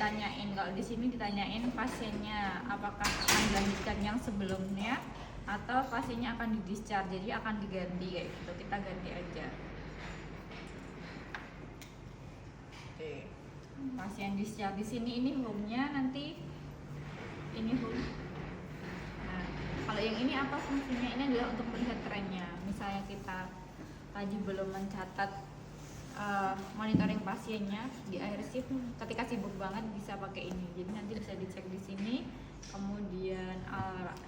ditanyain, kalau di sini ditanyain pasiennya apakah akan dilanjutkan yang sebelumnya atau pasiennya akan di-discharge, jadi akan diganti kayak gitu, kita ganti aja. Oke. Pasien discharge di sini, ini home-nya, nanti ini home. Nah, kalau yang ini apa fungsinya? Ini adalah untuk melihat trennya. Misalnya kita tadi belum mencatat monitoring pasiennya di akhir shift, ketika sibuk banget bisa pakai ini. Jadi nanti bisa dicek di sini, kemudian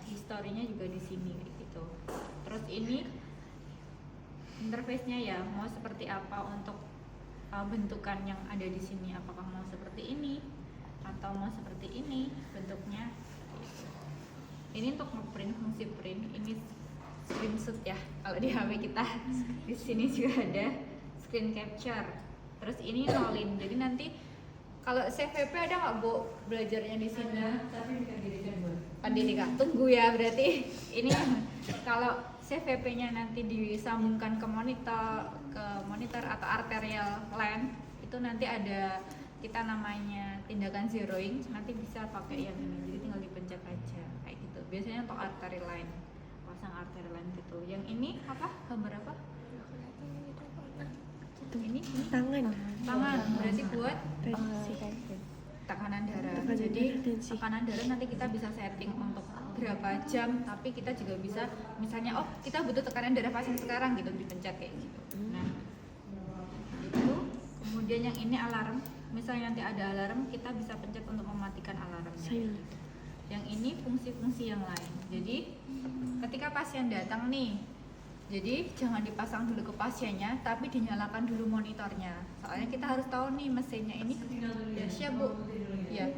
historinya juga di sini kayak gitu. Terus ini interface-nya ya, mau seperti apa untuk bentukan yang ada di sini, apakah mau seperti ini atau mau seperti ini bentuknya gitu. Ini untuk ngeprint, fungsi print, ini screenshot ya kalau di HP kita. Di sini juga ada screen capture. Terus ini nolin, jadi nanti kalau CVP ada nggak Bu belajarnya di sini? Tapi pendidikan Bu. Pendidikan, tunggu ya berarti. Ini kalau CVP-nya nanti disambungkan ke monitor atau arterial line, itu nanti ada kita namanya tindakan zeroing, nanti bisa pakai yang ini, jadi tinggal dipencet aja kayak gitu. Biasanya untuk artery line, pasang artery line gitu. Yang ini apa? Gambar apa? Ini tangan, berarti buat tekanan darah. Jadi tekanan darah nanti kita bisa setting untuk berapa jam, tapi kita juga bisa misalnya kita butuh tekanan darah pasien sekarang gitu, dipencet kayak gitu. Nah, itu. Kemudian yang ini alarm, misalnya nanti ada alarm, kita bisa pencet untuk mematikan alarmnya. Yang ini fungsi-fungsi yang lain. Jadi ketika pasien datang nih, jadi jangan dipasang dulu ke pasiennya, tapi dinyalakan dulu monitornya. Soalnya kita harus tahu nih mesinnya ini ya siap Bu. Ya.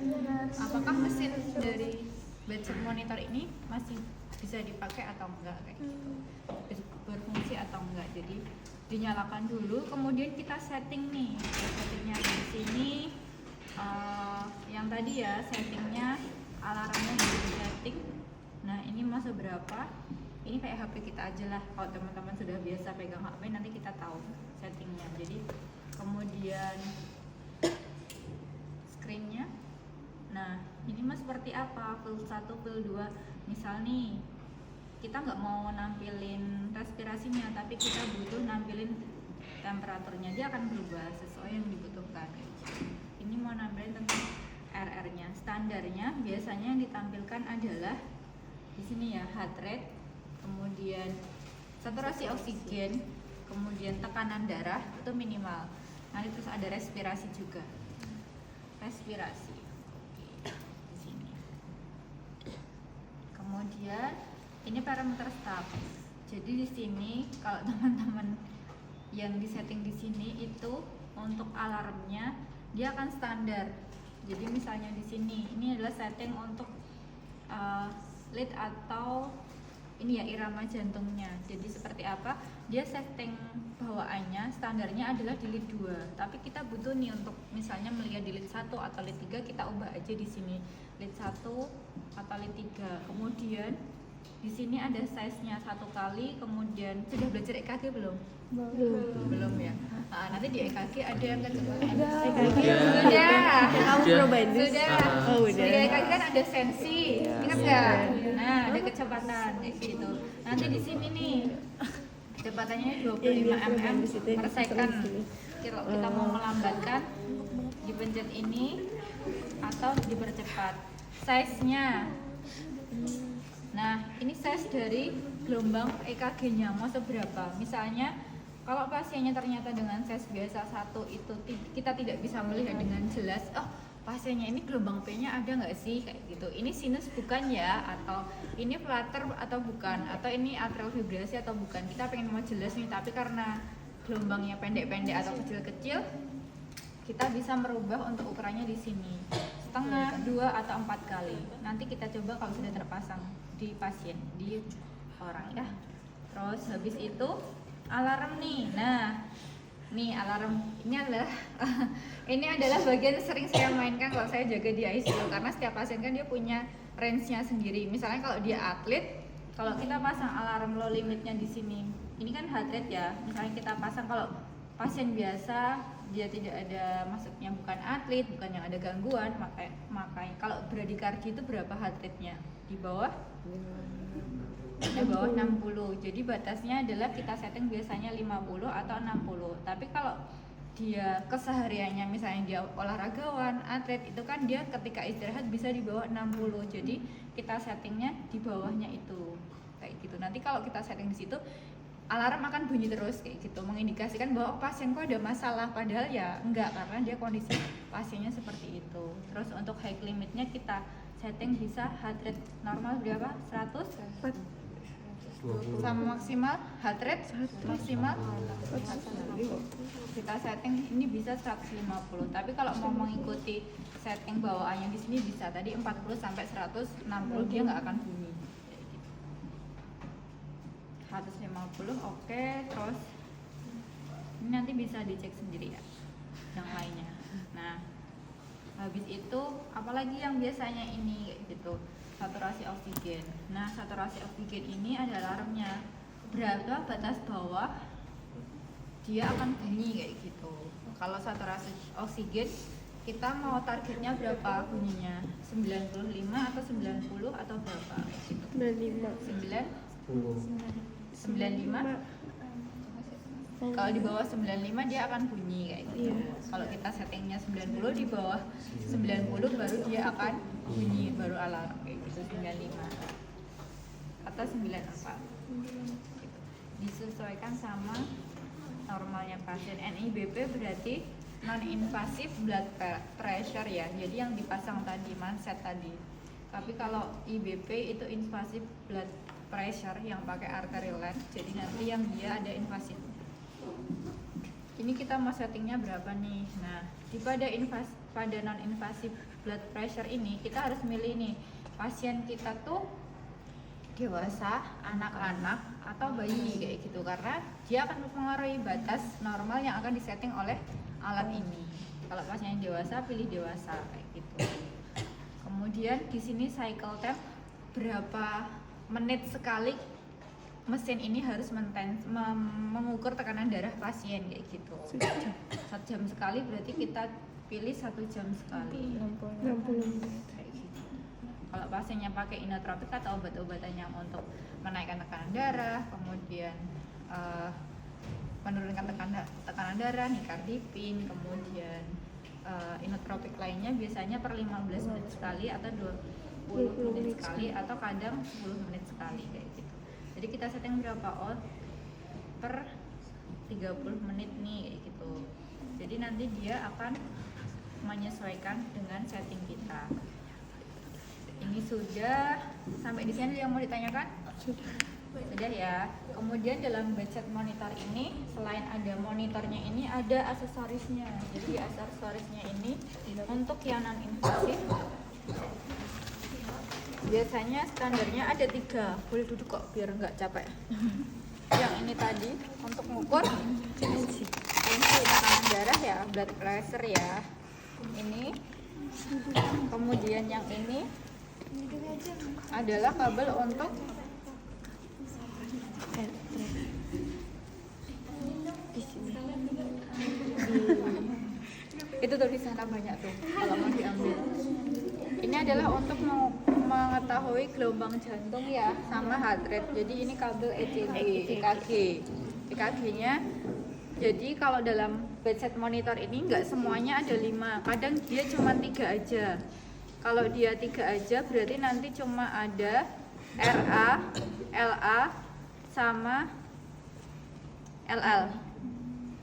Apakah mesin dari bedside monitor ini masih bisa dipakai atau enggak kayak gitu. Berfungsi atau enggak. Jadi dinyalakan dulu, kemudian kita setting nih. Settingnya di sini yang tadi ya, settingnya alarmnya di setting. Nah, ini mau seberapa? Ini kayak HP kita aja lah. Kalau teman-teman sudah biasa pegang HP, nanti kita tahu settingnya. Jadi kemudian screennya. Nah, ini mah seperti apa? Pil 1, pil 2. Misal nih, kita nggak mau nampilin respirasinya, tapi kita butuh nampilin temperaturnya. Dia akan berubah sesuai yang dibutuhkan. Ini mau nampilin tentang RR-nya. Standarnya biasanya yang ditampilkan adalah di sini ya, heart rate, kemudian saturasi oksigen, kemudian tekanan darah itu minimal. Nanti terus ada respirasi juga. Respirasi. Oke, di sini. Kemudian ini parameter staff. Jadi di sini kalau teman-teman yang disetting di sini itu untuk alarmnya dia akan standar. Jadi misalnya di sini ini adalah setting untuk lead atau ini ya irama jantungnya. Jadi seperti apa? Dia setting bawaannya standarnya adalah di lead 2. Tapi kita butuh nih untuk misalnya melihat di lead 1 atau lead 3, kita ubah aja di sini lead 1 atau lead 3. Kemudian di sini ada size-nya 1 kali, kemudian sudah belajar EKG belum? Belum ya. Nah, nanti di EKG ada yang kecepatan. Sudah. Di EKG kan ada sensi, ingat nggak? Nah, ada kecepatan di situ. Nanti di sini nih kecepatannya 25 mm per second. Kalau kita mau melambatkan, dipencet ini atau dipercepat. Size-nya. Nah, ini size dari gelombang EKG-nya mau seberapa? Misalnya kalau pasiennya ternyata dengan size biasa 1 itu kita tidak bisa melihat dengan jelas, pasiennya ini gelombang P-nya ada nggak sih kayak gitu. Ini sinus bukan ya, atau ini flutter atau bukan, atau ini atrial fibrillasi atau bukan. Kita pengen mau jelas nih, tapi karena gelombangnya pendek-pendek atau kecil-kecil, kita bisa merubah untuk ukurannya di sini. Setengah, 2 atau 4 kali. Nanti kita coba kalau sudah terpasang di pasien, di orang ya. Terus habis itu alarm nih. Nah, nih alarm ini adalah bagian sering saya mainkan kalau saya jaga di ICU, karena setiap pasien kan dia punya range-nya sendiri. Misalnya kalau dia atlet, kalau kita pasang alarm low limitnya di sini, ini kan heart rate ya. Misalnya kita pasang kalau pasien biasa, dia tidak ada, maksudnya bukan atlet, bukan yang ada gangguan, makanya kalau bradikardi itu berapa heart rate-nya? Di bawah 60. Jadi batasnya adalah kita setting biasanya 50 atau 60. Tapi kalau dia kesehariannya misalnya dia olahragawan, atlet, itu kan dia ketika istirahat bisa di bawah 60. Jadi kita settingnya di bawahnya itu. Kayak gitu. Nanti kalau kita setting di situ, alarm akan bunyi terus kayak gitu, mengindikasikan bahwa pasienku ada masalah, padahal ya enggak, karena dia kondisi pasiennya seperti itu. Terus untuk high limitnya kita setting bisa heart rate normal berapa? 100 sama maksimal heart rate maksimal kita setting ini bisa 150. Tapi kalau mau mengikuti setting bawaannya di sini bisa tadi 40 sampai 160 dia nggak akan bunyi. 150 oke. Terus ini nanti bisa dicek sendiri ya yang lainnya. Nah, habis itu apalagi yang biasanya ini kayak gitu, saturasi oksigen. Nah, saturasi oksigen ini ada alarmnya, berapa batas bawah dia akan bunyi kayak gitu. Kalau saturasi oksigen kita mau targetnya berapa bunyinya? 95 atau 90 atau berapa gitu? 95. Kalau di bawah 95 dia akan bunyi kayak gitu. Kalau kita settingnya 90, di bawah 90 baru dia akan bunyi, baru alarm kayak gitu. 95 atau 94 gitu. Disesuaikan sama normalnya pasien. NIBP berarti non-invasive blood pressure ya, jadi yang dipasang tadi, manset tadi. Tapi kalau IBP itu invasive blood pressure yang pakai arterial lens, jadi nanti yang dia ada invasif. Ini kita mau settingnya berapa nih? Nah, pada non-invasive blood pressure ini kita harus milih nih, pasien kita tuh dewasa, anak-anak, atau bayi kayak gitu, karena dia akan mempengaruhi batas normal yang akan disetting oleh alat ini. Kalau pasien dewasa, pilih dewasa kayak gitu. Kemudian di sini cycle time, berapa menit sekali mesin ini harus mengukur tekanan darah pasien kayak gitu. 1 jam sekali, berarti kita pilih 1 jam sekali. 60 menit. Kalau pasiennya pakai inotropik atau obat-obatan yang untuk menaikkan tekanan darah, kemudian menurunkan tekanan darah, nicardipin, kemudian inotropik lainnya biasanya per 15 menit sekali atau 20 menit sekali atau kadang 10 menit sekali kayak gitu. Jadi kita setting berapa oz per 30 menit nih kayak gitu. Jadi nanti dia akan menyesuaikan dengan setting kita. Ini sudah sampai di sini yang mau ditanyakan? Sudah ya. Kemudian dalam budget monitor ini selain ada monitornya ini ada aksesorisnya. Jadi aksesorisnya ini untuk yang non invasif biasanya standarnya ada 3. Boleh duduk kok biar nggak capek. Yang ini tadi untuk mengukur tensi tekanan darah ya, blood pressure ya. Ini. Kemudian yang ini adalah kabel untuk di sini. Itu tuh di sana banyak tuh kalau mau diambil. Ini adalah untuk mengetahui gelombang jantung ya sama heart rate. Jadi ini kabel EKG-nya. Jadi kalau dalam bedside monitor ini nggak semuanya ada 5, kadang dia cuma 3 aja. Kalau dia 3 aja berarti nanti cuma ada RA, LA, sama LL.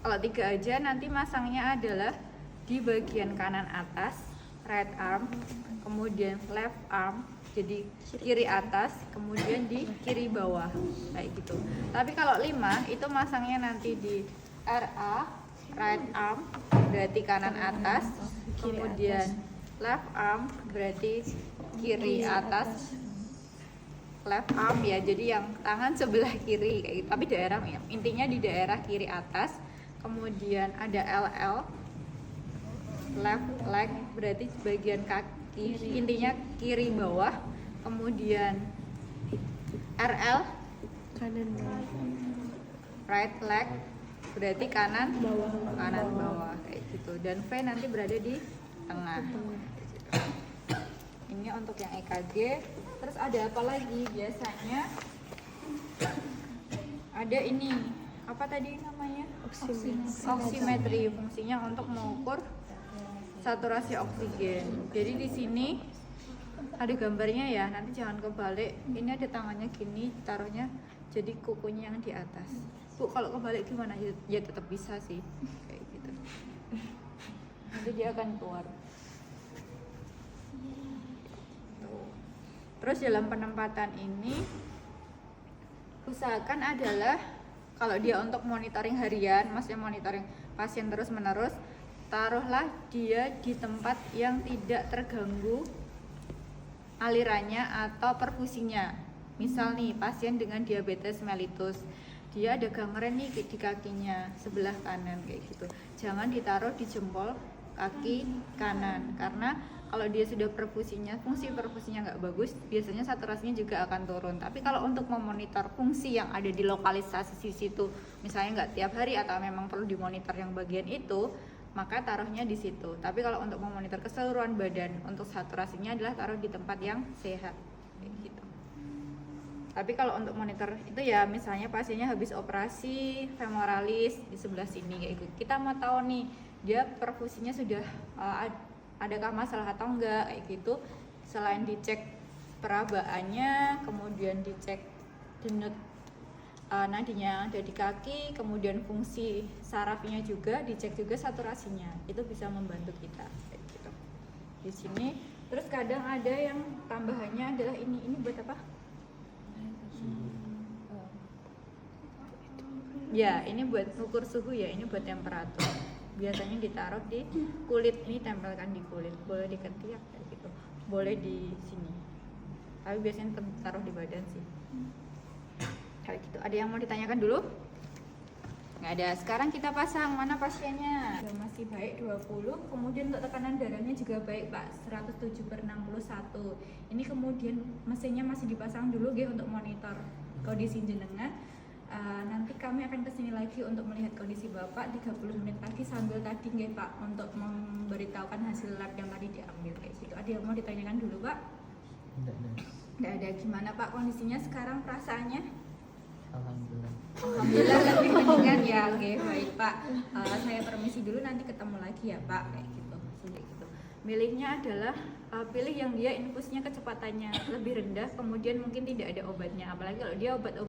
Kalau 3 aja nanti masangnya adalah di bagian kanan atas, right arm, kemudian left arm, jadi kiri atas, kemudian di kiri bawah kayak gitu. Tapi kalau 5 itu masangnya nanti di RA, right arm berarti kanan atas, kemudian left arm berarti kiri atas, left arm ya, jadi yang tangan sebelah kiri kayak gitu. Tapi daerah ya, intinya di daerah kiri atas. Kemudian ada LL, left leg berarti bagian kaki, intinya kiri bawah. Kemudian RL, kanan bawah, right leg berarti kanan bawah kayak gitu, dan V nanti berada di tengah. Ini untuk yang EKG. Terus ada apa lagi? Biasanya ada ini, apa tadi namanya? Oximetri. Fungsinya untuk mengukur saturasi oksigen. Jadi di sini ada gambarnya ya, nanti jangan kebalik. Ini ada tangannya gini, taruhnya jadi kukunya yang di atas. Bu, kalau kebalik gimana? Ya tetap bisa sih, kayak gitu. Nanti dia akan keluar. Terus dalam penempatan ini usahakan adalah kalau dia untuk monitoring harian, maksudnya monitoring pasien terus menerus, taruhlah dia di tempat yang tidak terganggu alirannya atau perfusinya. Misal nih pasien dengan diabetes mellitus, dia ada gangren nih di kakinya sebelah kanan kayak gitu. Jangan ditaruh di jempol kaki kanan, karena kalau dia sudah fungsi perfusinya nggak bagus, biasanya saturasinya juga akan turun. Tapi kalau untuk memonitor fungsi yang ada di lokalisasi situ, misalnya nggak tiap hari atau memang perlu dimonitor yang bagian itu, maka taruhnya di situ. Tapi kalau untuk memonitor keseluruhan badan, untuk saturasinya adalah taruh di tempat yang sehat, kayak gitu. Tapi kalau untuk monitor itu ya, misalnya pasiennya habis operasi femoralis di sebelah sini kayak gitu, kita mau tahu nih dia perfusinya sudah adakah masalah atau enggak kayak gitu. Selain dicek perabaannya, kemudian dicek denyut nadinya ada di kaki, kemudian fungsi sarafnya juga dicek, juga saturasinya, itu bisa membantu kita kayak gitu. Di sini terus kadang ada yang tambahannya adalah ini buat apa? Ya, ini buat ukur suhu ya, ini buat temperatur. Biasanya ditaruh di kulit, nih tempelkan di kulit, boleh di ketiak kayak gitu, boleh di sini, tapi biasanya taruh di badan sih kayak gitu. Ada yang mau ditanyakan dulu? Nggak ada. Sekarang kita pasang, mana pasiennya? Masih baik 20, kemudian untuk tekanan darahnya juga baik Pak, 107/61. Ini kemudian mesinnya masih dipasang dulu ya untuk monitor kondisi jenengan. Nanti kami akan kesini lagi untuk melihat kondisi Bapak 30 menit lagi sambil tadi nggih Pak, untuk memberitahukan hasil lab yang tadi diambil kayak gitu. Ada yang mau ditanyakan dulu Pak? Tidak ada. Gimana Pak kondisinya sekarang, perasaannya? Alhamdulillah lebih mendingan ya. Oke, baik Pak. Saya permisi dulu, nanti ketemu lagi ya Pak kayak gitu. Milihnya adalah pilih yang dia infusnya kecepatannya lebih rendah, kemudian mungkin tidak ada obatnya, apalagi kalau dia obat